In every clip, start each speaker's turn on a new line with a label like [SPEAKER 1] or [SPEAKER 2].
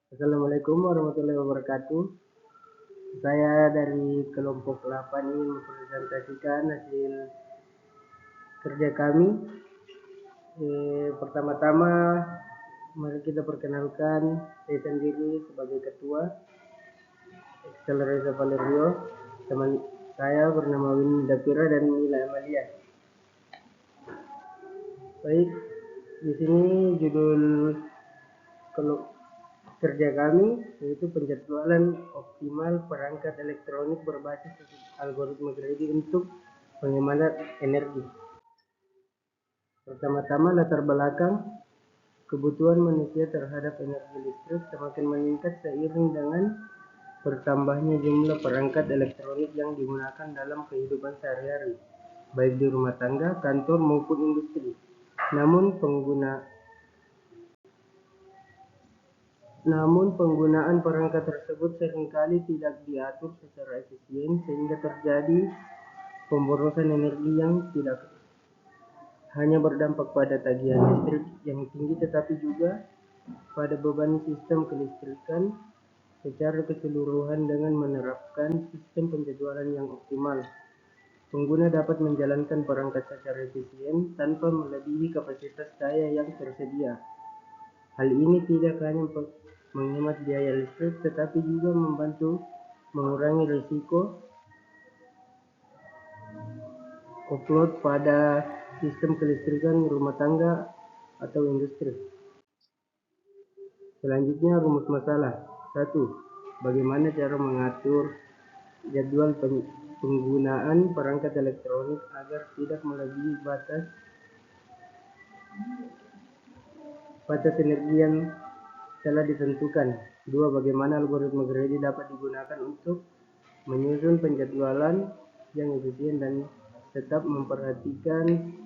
[SPEAKER 1] Assalamualaikum warahmatullahi wabarakatuh. Saya dari kelompok 8 ingin mempresentasikan hasil kerja kami. Pertama-tama mari kita perkenalkan saya sendiri sebagai ketua Accelerate Valerio. Teman saya bernama Winnie Dapira dan Mila Amalia. Baik, di sini judul kerja kami yaitu penjadwalan optimal perangkat elektronik berbasis algoritma Grady untuk penghemat energi. Pertama-tama latar belakang kebutuhan manusia terhadap energi listrik semakin meningkat seiring dengan bertambahnya jumlah perangkat elektronik yang digunakan dalam kehidupan sehari-hari, baik di rumah tangga, kantor maupun industri. Namun penggunaan perangkat tersebut seringkali tidak diatur secara efisien sehingga terjadi pemborosan energi yang tidak hanya berdampak pada tagihan listrik yang tinggi tetapi juga pada beban sistem kelistrikan secara keseluruhan. Dengan menerapkan sistem penjadwalan yang optimal, pengguna dapat menjalankan perangkat secara efisien tanpa melebihi kapasitas daya yang tersedia. Hal ini tidak hanya menghemat biaya listrik tetapi juga membantu mengurangi risiko offload pada sistem kelistrikan rumah tangga atau industri. Selanjutnya, rumus masalah. 1. Bagaimana cara mengatur jadwal penggunaan perangkat elektronik agar tidak melebihi batas energi yang telah ditentukan. 2. Bagaimana algoritma Grady dapat digunakan untuk menyusun penjadwalan yang efisien dan tetap memperhatikan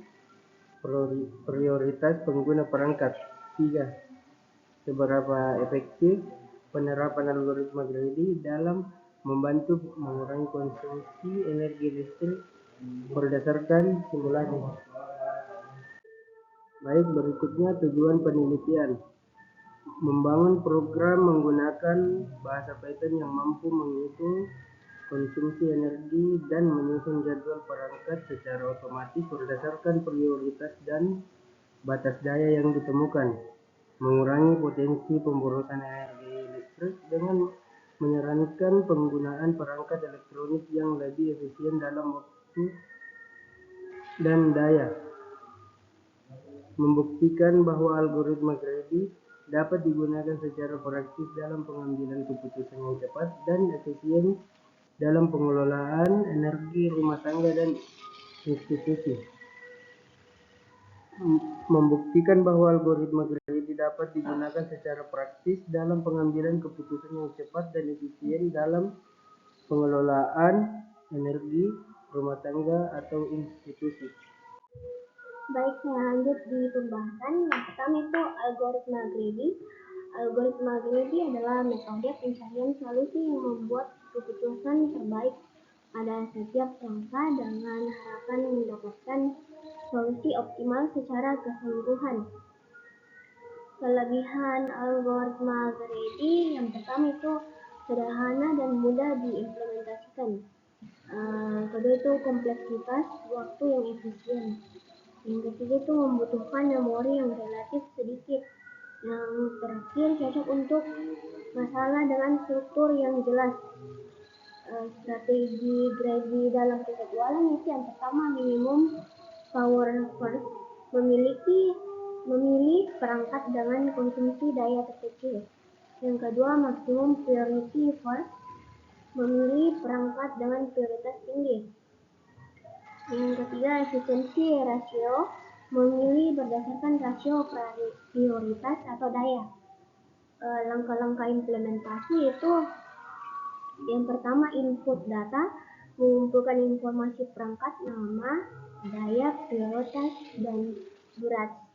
[SPEAKER 1] prioritas pengguna perangkat. 3. Seberapa efektif penerapan algoritma Grady dalam membantu mengurangi konsumsi energi listrik berdasarkan simulasi. Baik, berikutnya tujuan penelitian. Membangun program menggunakan bahasa Python yang mampu menghitung konsumsi energi dan menyusun jadwal perangkat secara otomatis berdasarkan prioritas dan batas daya yang ditemukan. Mengurangi potensi pemborosan energi listrik dengan menyarankan penggunaan perangkat elektronik yang lebih efisien dalam waktu dan daya. Membuktikan bahwa algoritma Grady dapat digunakan secara praktis dalam pengambilan keputusan yang cepat dan efisien dalam pengelolaan energi rumah tangga dan institusi. Membuktikan bahwa algoritma Grady dapat digunakan secara praktis dalam pengambilan keputusan yang cepat dan efisien dalam pengelolaan energi rumah tangga atau institusi.
[SPEAKER 2] Baik, saya lanjut di pembahasan. Yang pertama itu algoritma Grady. Algoritma Grady adalah metode pencarian solusi yang membuat keputusan terbaik pada setiap langkah dengan harapan mendapatkan solusi optimal secara keseluruhan. Kelebihan algoritma Grady yang pertama itu sederhana dan mudah diimplementasikan. Kedua itu kompleksitas waktu yang efisien. Yang ketiga itu membutuhkan memori yang relatif sedikit. Yang terakhir cocok untuk masalah dengan struktur yang jelas. Strategi Grady dalam penjadwalan itu yang pertama minimum power first, memilih perangkat dengan konsumsi daya terkecil. Yang kedua maximum priority first, memilih perangkat dengan prioritas tinggi. Yang ketiga efisiensi rasio, memilih berdasarkan rasio prioritas atau daya. Langkah-langkah implementasi itu yang pertama input data, mengumpulkan informasi perangkat, nama, daya, prioritas, dan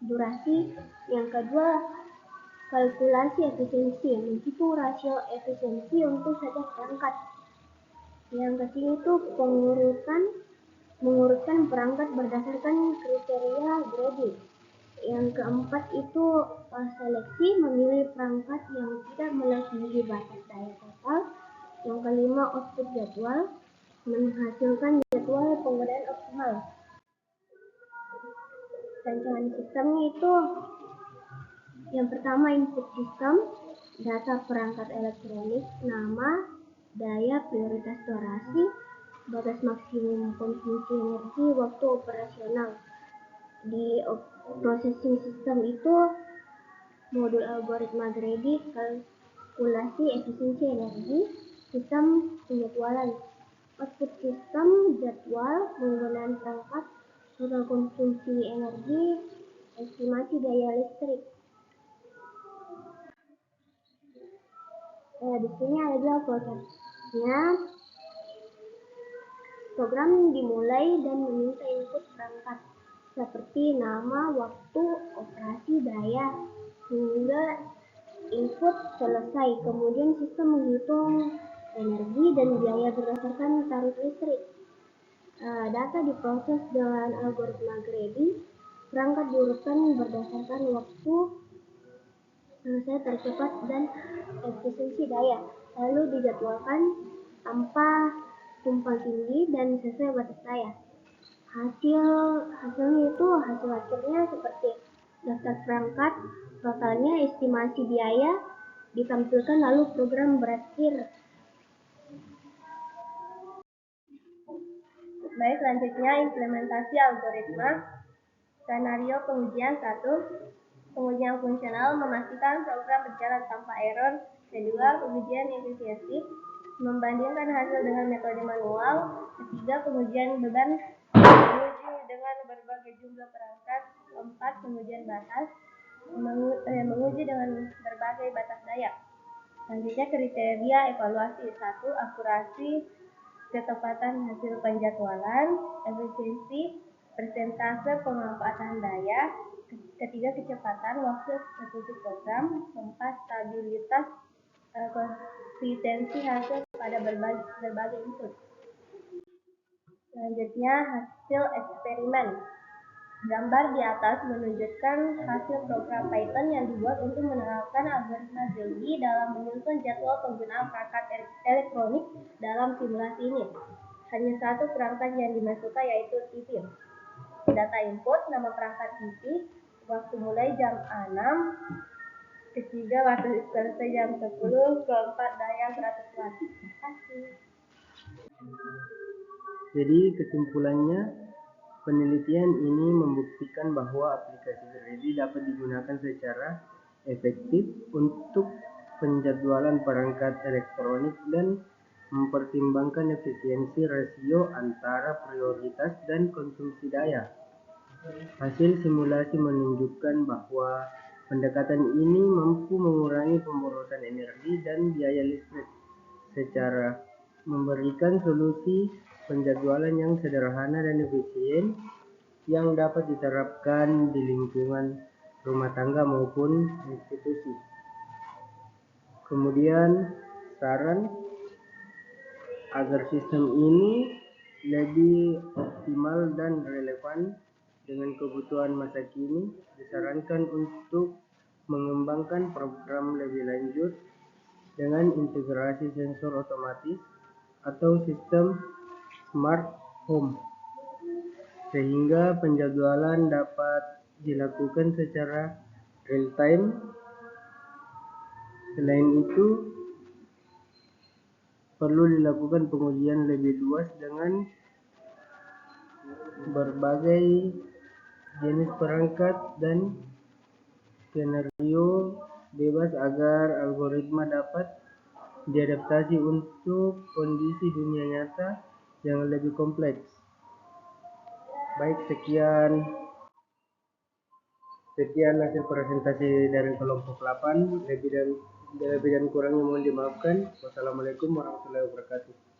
[SPEAKER 2] durasi. Yang kedua kalkulasi efisiensi, menghitung rasio efisiensi untuk setiap perangkat. Yang ketiga itu mengurutkan perangkat berdasarkan kriteria Grady. Yang keempat itu seleksi, memilih perangkat yang tidak melebihi batas daya total. Yang kelima, output jadwal, menghasilkan jadwal penggunaan optimal. Rancangan sistemnya itu yang pertama, input sistem, data perangkat elektronik, nama, daya, prioritas durasi, batas maksimum konsumsi energi, waktu operasional. Di processing system itu modul algoritma Grady, kalkulasi efisiensi energi, sistem penjadwalan. Output sistem, jadwal penggunaan perangkat, total konsumsi energi, estimasi daya listrik. Di sini ada dua prosesnya. Program dimulai dan meminta input perangkat seperti nama, waktu, operasi, daya, hingga input selesai. Kemudian sistem menghitung energi dan biaya berdasarkan tarif listrik. Data diproses dengan algoritma Grady. Perangkat diurutkan berdasarkan waktu selesai tercepat dan efisiensi daya, lalu dijadwalkan tanpa tumpang tindih dan sesuai batas daya. Hasilnya itu hasil akhirnya seperti daftar perangkat, totalnya, estimasi biaya ditampilkan, lalu program berakhir. Baik, selanjutnya implementasi algoritma. Skenario pengujian 1. Pengujian fungsional, memastikan program berjalan tanpa error. Kedua, pengujian efisiensi, membandingkan hasil dengan metode manual. Ketiga, pengujian beban, menguji dengan berbagai jumlah perangkat. Keempat, pengujian batas, menguji dengan berbagai batas daya. Selanjutnya kriteria evaluasi. 1. Akurasi, ketepatan hasil penjadwalan. Efisiensi, persentase pemanfaatan daya. Ketiga, kecepatan waktu eksekusi program. Keempat, stabilitas konsistensi hasil pada berbagai input. Selanjutnya hasil eksperimen. Gambar di atas menunjukkan hasil program Python yang dibuat untuk menerapkan algoritma Grady dalam menyusun jadwal penggunaan perangkat elektronik dalam simulasi ini. Hanya satu perangkat yang dimasukkan, yaitu TV. Data input, nama perangkat TV, waktu mulai jam 6, ketiga waktu selesai jam 10, keempat daya 100 watt. Terima kasih.
[SPEAKER 1] Jadi kesimpulannya, penelitian ini membuktikan bahwa aplikasi Grady dapat digunakan secara efektif untuk penjadwalan perangkat elektronik dan mempertimbangkan efisiensi rasio antara prioritas dan konsumsi daya. Hasil simulasi menunjukkan bahwa pendekatan ini mampu mengurangi pemborosan energi dan biaya listrik secara memberikan solusi penjadwalan yang sederhana dan efisien yang dapat diterapkan di lingkungan rumah tangga maupun institusi. Kemudian saran agar sistem ini lebih optimal dan relevan dengan kebutuhan masa kini, disarankan untuk mengembangkan program lebih lanjut dengan integrasi sensor otomatis atau sistem smart home, sehingga penjadwalan dapat dilakukan secara real time. Selain itu, perlu dilakukan pengujian lebih luas dengan berbagai jenis perangkat dan skenario bebas agar algoritma dapat diadaptasi untuk kondisi dunia nyata yang lebih kompleks. Baik, sekian hasil presentasi dari kelompok 8. Lebih dan kurangnya mohon dimaafkan. Wassalamualaikum warahmatullahi wabarakatuh.